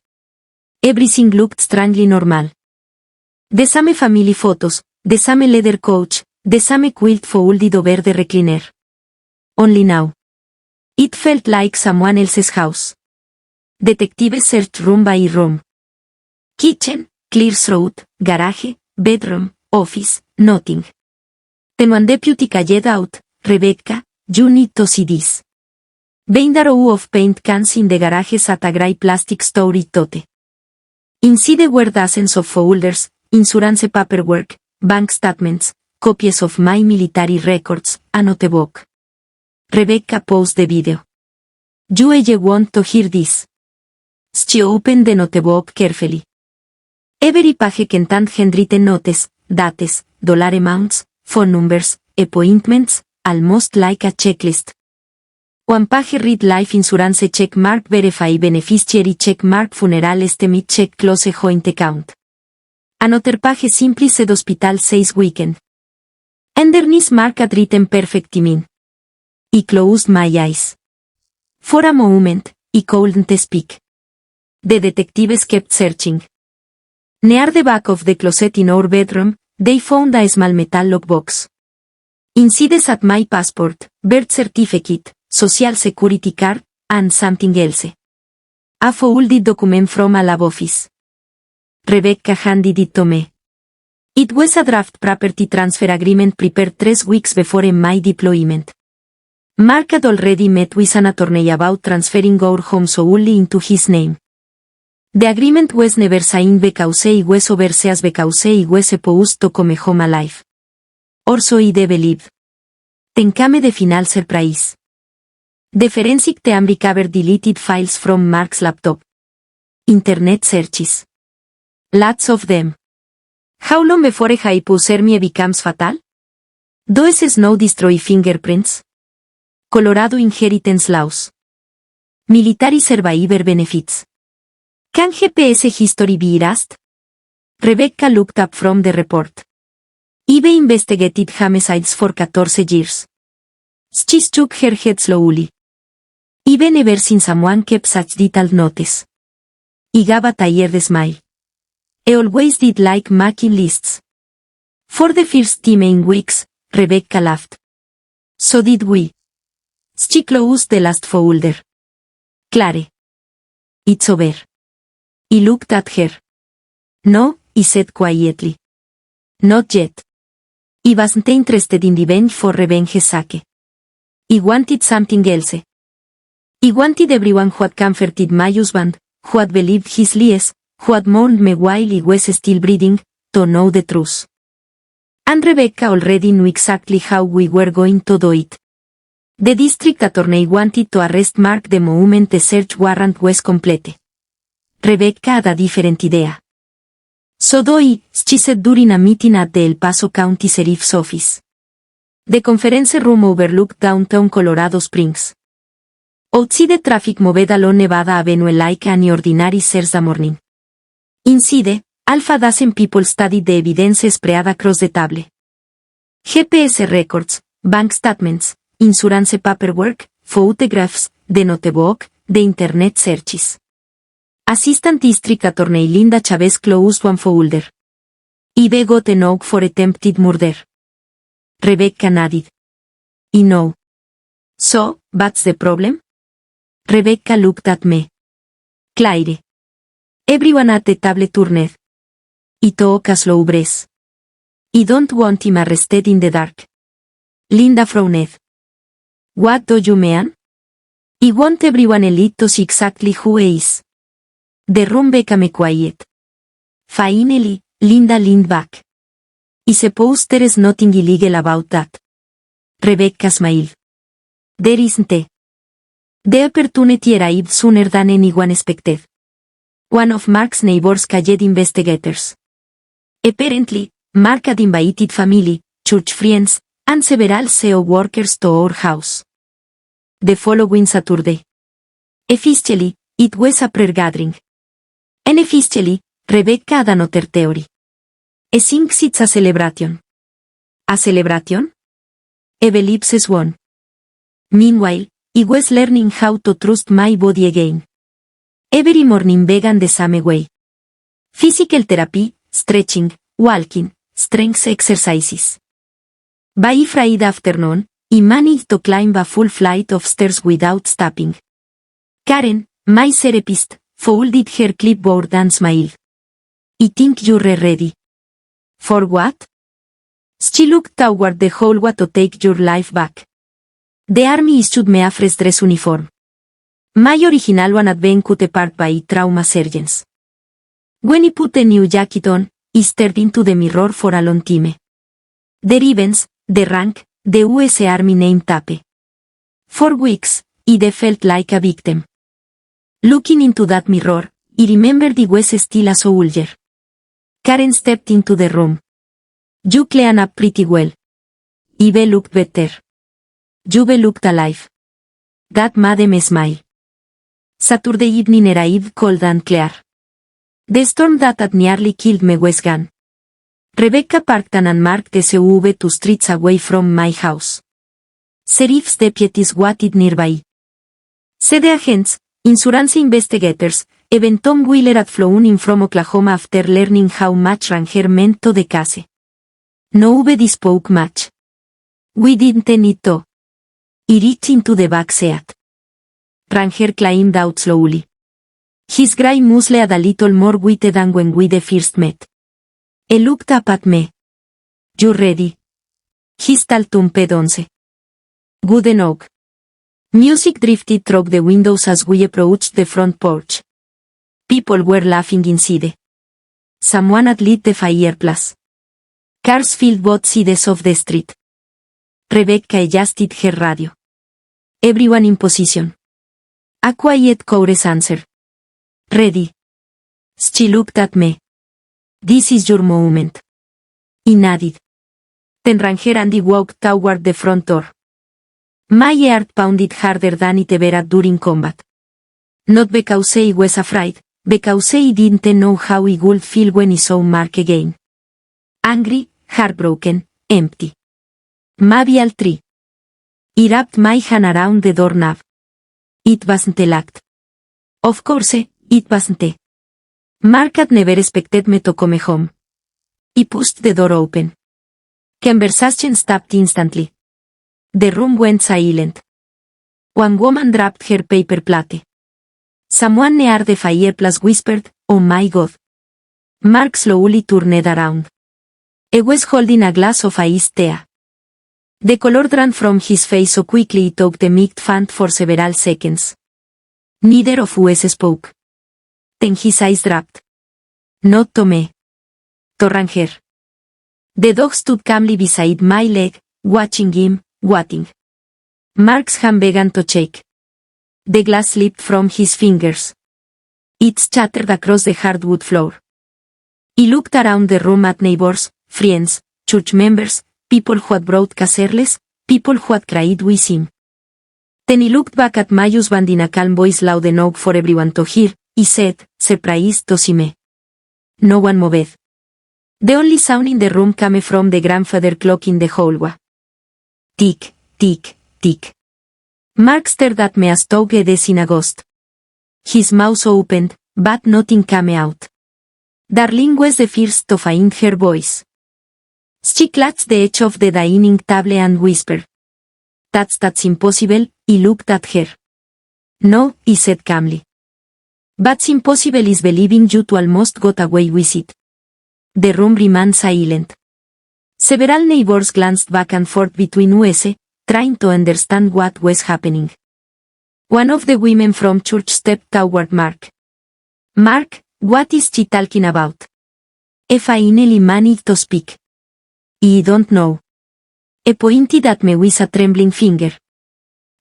Everything looked strangely normal. The same family photos, the same leather couch, the same quilt folded over the recliner. Only now. It felt like someone else's house. Detectives searched room by room. Kitchen, clear throat, garage, bedroom, office, nothing. Then one deputy called out, Rebecca, you need to see this. Behind a row of paint cans in the garage sat a gray plastic storage tote. Inside were dozens of folders, insurance paperwork, bank statements, copies of my military records, a notebook. Rebecca paused the video. You want to hear this? She opened the notebook carefully. Every page contained handwritten notes, dates, dollar amounts, phone numbers, appointments, almost like a checklist. One page read life insurance check mark verify beneficiary check mark funeral estimate check close joint account. Another page simply said hospital says weekend. Underneath mark had written perfect timing. I closed my eyes. For a moment, I couldn't speak. The detectives kept searching. Near the back of the closet in our bedroom, they found a small metal lockbox. Inside sat my passport, birth certificate, social security card, and something else. A folded document from a lab office. Rebecca handed it to me. It was a draft property transfer agreement prepared 3 weeks before my deployment. Mark had already met with an attorney about transferring our home solely into his name. The agreement was never signed because he was overseas because he was supposed to come home alive. Or so I believe. Then came the final surprise. The forensic team recovered deleted files from Mark's laptop. Internet searches. Lots of them. How long before a hypothermia becomes fatal? Does snow destroy fingerprints? Colorado inheritance laws. Military survivor benefits. Can GPS history be erased? Rebecca looked up from the report. I've investigated homicides for 14 years. She shook her head slowly. I've never seen someone keep such detailed notes. I gave a tired smile. I always did like making lists. For the first time in weeks, Rebecca laughed. So did we. She closed the last folder. Claire. It's over. I looked at her. No, I said quietly. Not yet. I wasn't interested in revenge for revenge's sake. I wanted something else. I wanted everyone who had comforted my husband, who had believed his lies, who had mourned me while he was still breathing, to know the truth. And Rebecca already knew exactly how we were going to do it. The district attorney wanted to arrest Mark the moment the search warrant was complete. Rebecca had a different idea. So do I, she said during a meeting at the El Paso County Sheriff's Office. The conference room overlooked downtown Colorado Springs. Outside the traffic moved along Nevada Avenue like any ordinary Thursday morning. Inside, half a dozen people studied the evidence spread across the table. GPS records, bank statements, insurance paperwork, photographs, the notebook, the internet searches. Assistant District Attorney Linda Chavez closed one folder. I've got a note for attempted murder. Rebecca nodded. I know. So, what's the problem? Rebecca looked at me. Claire. Everyone at the table turned. I took a slow breath. I don't want him arrested in the dark. Linda frowned. What do you mean? I want everyone elite to see exactly who he is. The room became quiet. Finally, Linda leaned back. I suppose there is nothing illegal about that. Rebecca smiled. There isn't. The opportunity arrived sooner than anyone expected. One of Mark's neighbors called investigators. Apparently, Mark had invited family, church friends, and several CO workers to our house. The following Saturday. Officially, it was a prayer gathering. Unofficially, Rebecca had another theory. I think it's a celebration. A celebration? I believe it's one. Meanwhile, I was learning how to trust my body again. Every morning began the same way. Physical therapy, stretching, walking, strength exercises. By Friday afternoon, I managed to climb a full flight of stairs without stopping. Karen, my therapist, folded her clipboard and smiled. I think you're ready. For what? She looked toward the hallway to take your life back. The army issued me a fresh dress uniform. My original one had been cut apart by trauma surgeons. When I put the new jacket on, I stared into the mirror for a long time. The ribbons, the rank, the US Army name tape. For weeks, I felt like a victim. Looking into that mirror, I remembered I was still a soldier. Karen stepped into the room. You clean up pretty well. Ive looked better. Juve looked alive. That made me smile. Saturday evening arrived cold and clear. The storm that had nearly killed me was gone. Rebecca parked and marked the SUV 2 streets away from my house. Sheriff's deputies waited nearby. The agents, insurance investigators, even Tom Wheeler had flown in from Oklahoma after learning how much Ranger meant to the case. Nobody spoke much. We didn't need to. He reached into the back seat. Ranger climbed out slowly. His gray muzzle had a little more weight than when we first met. He looked up at me. You ready? His tall thumped once. Good enough. Music drifted through the windows as we approached the front porch. People were laughing inside. Someone had lit the fireplace. Cars filled both sides of the street. Rebecca adjusted her radio. Everyone in position. A quiet chorus answered. Ready. She looked at me. This is your moment. He nodded. Then Ranger Andy walked toward the front door. My heart pounded harder than it ever had during combat. Not because he was afraid, because he didn't know how he would feel when he saw Mark again. Angry, heartbroken, empty. Maybe all three. He wrapped my hand around the doorknob. It wasn't locked. Of course, it wasn't. Mark had never expected me to come home. He pushed the door open. Conversation stopped instantly. The room went silent. One woman dropped her paper plate. Someone near the fireplace whispered, "Oh my God." Mark slowly turned around. He was holding a glass of iced tea. The color ran from his face so quickly he took the mic fan for several seconds. Neither of us spoke. Then his eyes dropped. Not to me. To Ranger. The dog stood calmly beside my leg, watching him, waiting. Mark's hand began to shake. The glass slipped from his fingers. It chattered across the hardwood floor. He looked around the room at neighbors, friends, church members, people who had brought caserles, people who had cried with him. Then he looked back at my husband in a calm voice loud enough for everyone to hear. He said, surprised to see me. No one moved. The only sound in the room came from the grandfather clock in the hallway. Tick, tick, tick. Mark stared at me as though he was in a ghost. His mouth opened, but nothing came out. Darlene was the first to find her voice. She clutched the edge of the dining table and whispered. That's impossible." He looked at her. "No," he said calmly. "What's impossible is believing you two almost got away with it." The room remained silent. Several neighbors glanced back and forth between us, trying to understand what was happening. One of the women from church stepped toward Mark. "Mark, what is she talking about?" He finally managed to speak. "I don't know." He pointed at me with a trembling finger.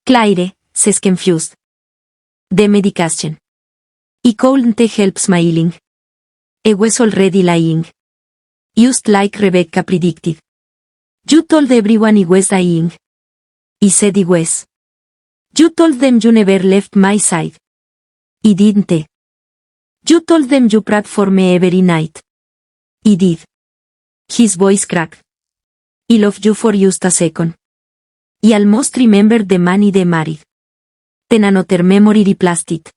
"Claire," says confused. "The medication." He couldn't help smiling. He was already lying. Just like Rebecca predicted. "You told everyone he was dying." He said he was. "You told them you never left my side." He didn't. "You told them you prayed for me every night." He did. His voice cracked. "I loved you for just a second. I almost remembered the man they married. Then another memory replaced it.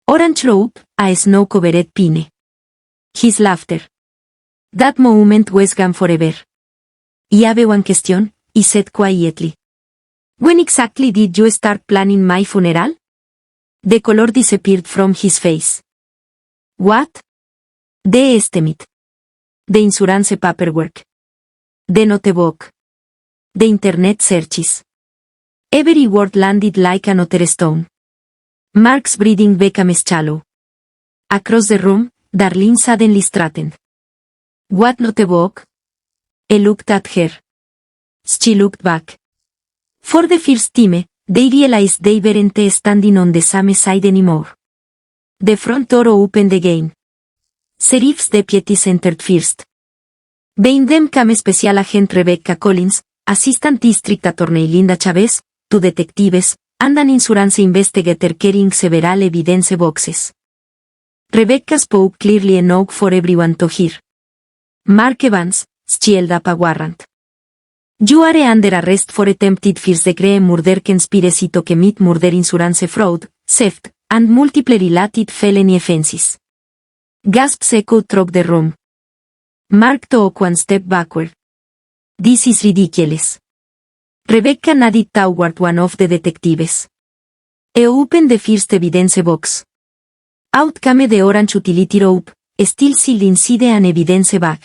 Orange rope, a snow-covered pine." His laughter. "That moment was gone forever." "I have one question," he said quietly. "When exactly did you start planning my funeral?" The color disappeared from his face. "What?" "The estimate. The insurance paperwork. The notebook. The internet searches." Every word landed like another stone. Mark's breathing became shallow. Across the room, Darlene suddenly straightened. "What notebook?" He looked at her. She looked back. For the first time, they realized they weren't standing on the same side anymore. The front door opened again. Sheriff's deputies entered first. Behind them came Special Agent Rebecca Collins, Assistant District Attorney Linda Chavez, to detectives, and an insurance investigator carrying several evidence boxes. Rebecca spoke clearly enough for everyone to hear. Mark Evans, held up a warrant. You are under arrest for attempted first-degree murder conspiracy to commit murder, insurance fraud, theft, and multiple related felony offenses. Gasps echoed through the room. Mark took one step backward. This is ridiculous. Rebecca nodded toward one of the detectives. He opened the first evidence box. Out came the orange utility rope, still sealed inside an evidence bag.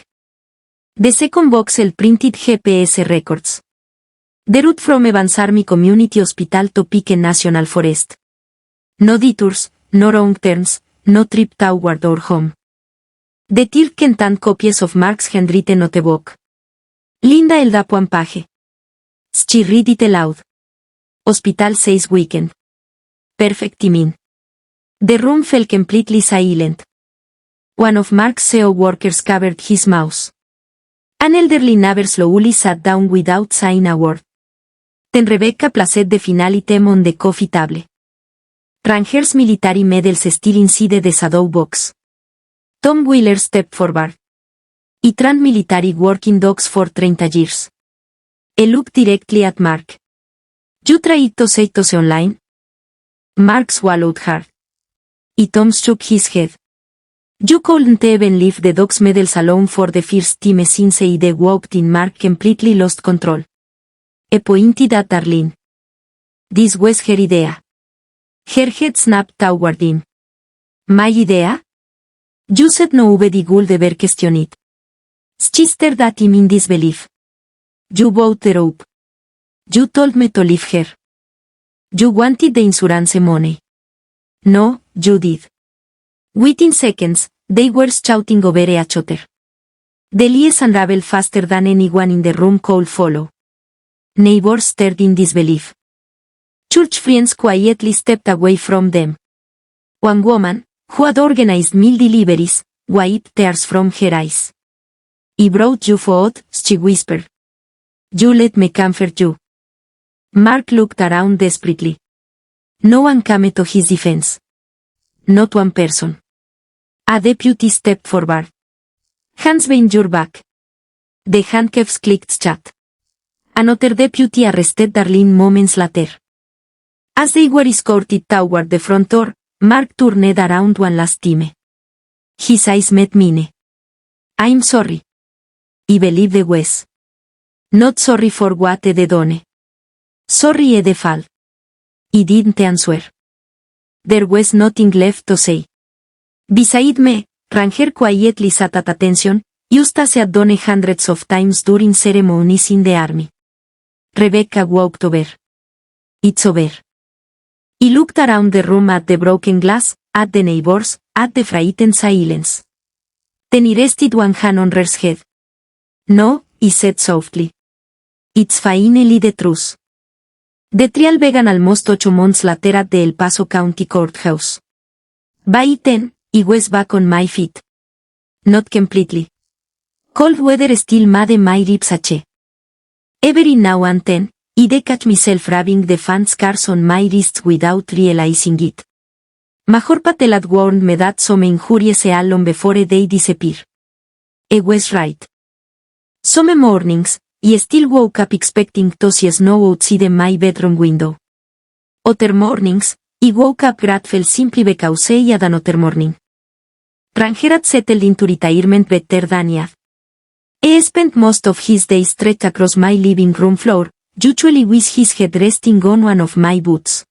The second box held printed GPS records. The route from Evans Army Community Hospital to Piquen National Forest. No detours, no wrong turns, no trip toward our home. The third contained copies of Mark's handwritten notebook. Linda held up one page. She read it aloud. Hospital says weekend. Perfect timing. The room fell completely silent. One of Mark's CO workers covered his mouth. An elderly neighbor slowly sat down without saying a word. Then Rebecca placed the final item on the coffee table. Ranger's military medals still inside the shadow box. Tom Wheeler stepped forward. He trained military working dogs for 30 years. He looked directly at Mark. You tried to say to online? Mark swallowed hard. Tom shook his head. You couldn't even leave the dog's medals alone for the first time since they walked in. Mark completely lost control. He pointed at Darlene. This was her idea. Her head snapped toward him. My idea? You said nobody would ever question it. She stared at him in disbelief. You bought the rope. You told me to leave her. You wanted the insurance money. No, you did. Within seconds, they were shouting over each other. The lies unraveled faster than anyone in the room could follow. Neighbors stared in disbelief. Church friends quietly stepped away from them. One woman, who had organized meal deliveries, wiped tears from her eyes. I brought you food, she whispered. You let me comfort you. Mark looked around desperately. No one came to his defense. Not one person. A deputy stepped forward. Hands behind your back. The handcuffs clicked shut. Another deputy arrested Darlene moments later. As they were escorted toward the front door, Mark turned around one last time. His eyes met mine. I'm sorry. I believe the was. Not sorry for what I done. Sorry I fall. I didn't answer. There was nothing left to say. Beside me, Ranger quietly sat at attention, just as he had done hundreds of times during ceremonies in the army. Rebecca walked over. It's over. He looked around the room at the broken glass, at the neighbors, at the frightened silence. Then he rested one hand on her head. No, he said softly. It's finally the truth. The trial began almost 8 months later at the El Paso County Courthouse. By then, I was back on my feet. Not completely. Cold weather still made my ribs ache. Every now and then, I'd catch myself rubbing the fan scars on my wrists without realizing it. Major Patel had warned me that some injuries heal long before they disappear. He was right. Some mornings, I still woke up expecting to see snow outside my bedroom window. Other mornings, I woke up grateful simply because I had another morning. Ranger had settled into retirement better than I had. He spent most of his days stretched across my living room floor, usually with his head resting on one of my boots.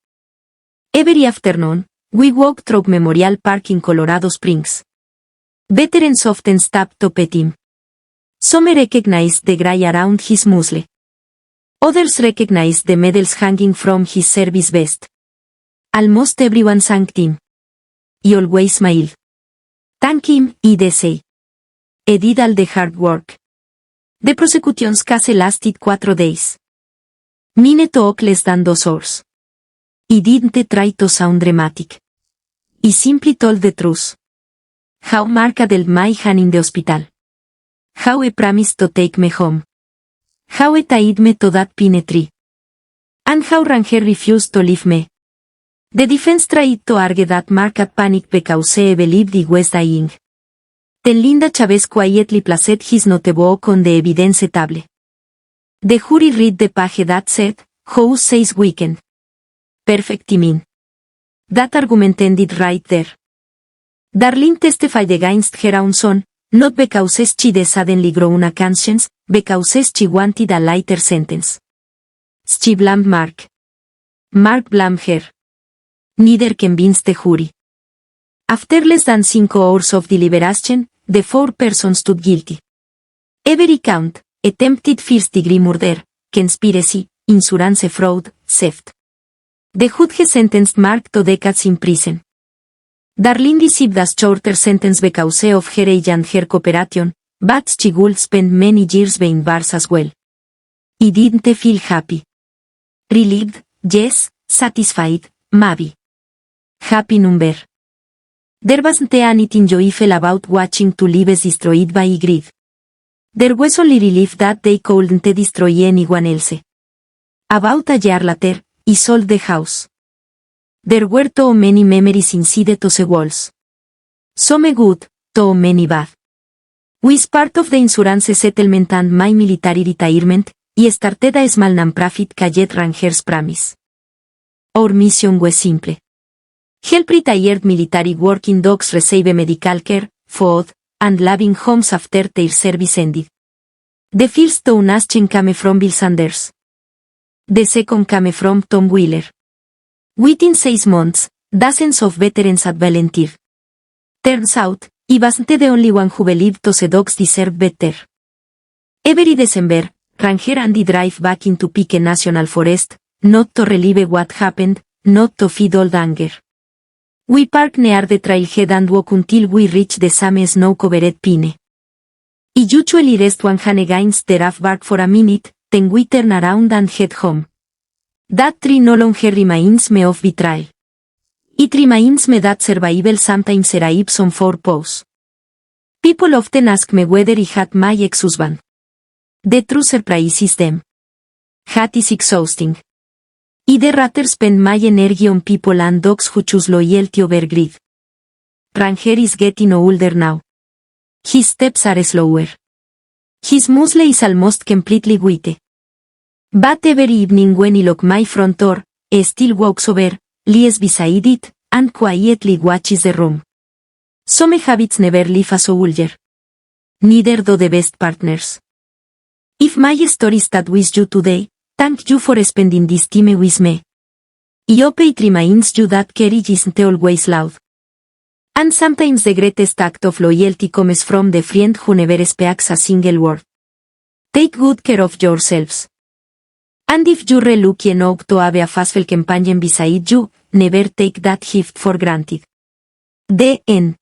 Every afternoon, we walked through Memorial Park in Colorado Springs. Veterans often stopped to pet him. Some recognized the gray around his muzzle. Others recognized the medals hanging from his service vest. Almost everyone thanked him. He always smiled. Thank him, I'd say. He did all the hard work. The prosecution's case lasted 4 days. Mine took less than 2 hours. I didn't try to sound dramatic. I simply told the truth. How Mark had held my hand in the hospital. How he promised to take me home. How etaid me to that pine tree. And how Ranger refused to leave me. The defense tried to argue that Mark had panic because he believed he was dying. Then Linda Chavez quietly placed his notebook on the evidence table. The jury read the page that said, House says weekend. Perfect timing. That argument ended right there. Darlene testified against her own son, not because she had suddenly grown a conscience, because she wanted a lighter sentence. She blamed Mark. Mark blamed her. Neither convinced the jury. After less than 5 hours of deliberation, the 4 persons stood guilty. Every count: attempted first-degree murder, conspiracy, insurance fraud, theft. The judge sentenced Mark to decades in prison. Darlene received a shorter sentence because of her age and her cooperation, but she would spend many years behind bars as well. I didn't feel happy. Relieved, yes. Satisfied, maybe. Happy number. There wasn't anything joyful about watching 2 lives destroyed by greed. There was only relief that they couldn't destroy anyone else. About a year later, I sold the house. There were too many memories inside those walls. Some good, too many bad. With part of the insurance settlement and my military retirement, I started a small non-profit called Rangers Promise. Our mission was simple. Help retired military working dogs receive medical care, food, and living homes after their service ended. The first donation came from Bill Sanders. The second came from Tom Wheeler. Within 6 months, dozens of veterans had volunteered. Turns out, I wasn't the only one who believed those dogs deserved better. Every December, Ranger and I drive back into Pike National Forest, not to relive what happened, not to feed old anger. We park near the trailhead and walk until we reach the same snow-covered pine. I usually rest one hand against the rough bark for a minute, then we turn around and head home. That tree no longer reminds me of betrayal. It reminds me that survival sometimes arrives on 4 paws. People often ask me whether I had my ex-husband. The true surprise is them. That is exhausting. I'd rather spend my energy on people and dogs who choose loyalty over greed. Ranger is getting older now. His steps are slower. His muzzle is almost completely white. But every evening when I lock my front door, he still walks over, lies beside it, and quietly watches the room. Some habits never leave a soldier. Neither do the best partners. If my story stayed with you today, thank you for spending this time with me. I hope it reminds you that courage isn't always loud. And sometimes the greatest act of loyalty comes from the friend who never speaks a single word. Take good care of yourselves. And if you're lucky enough to have a faithful companion beside you, never take that gift for granted. The end.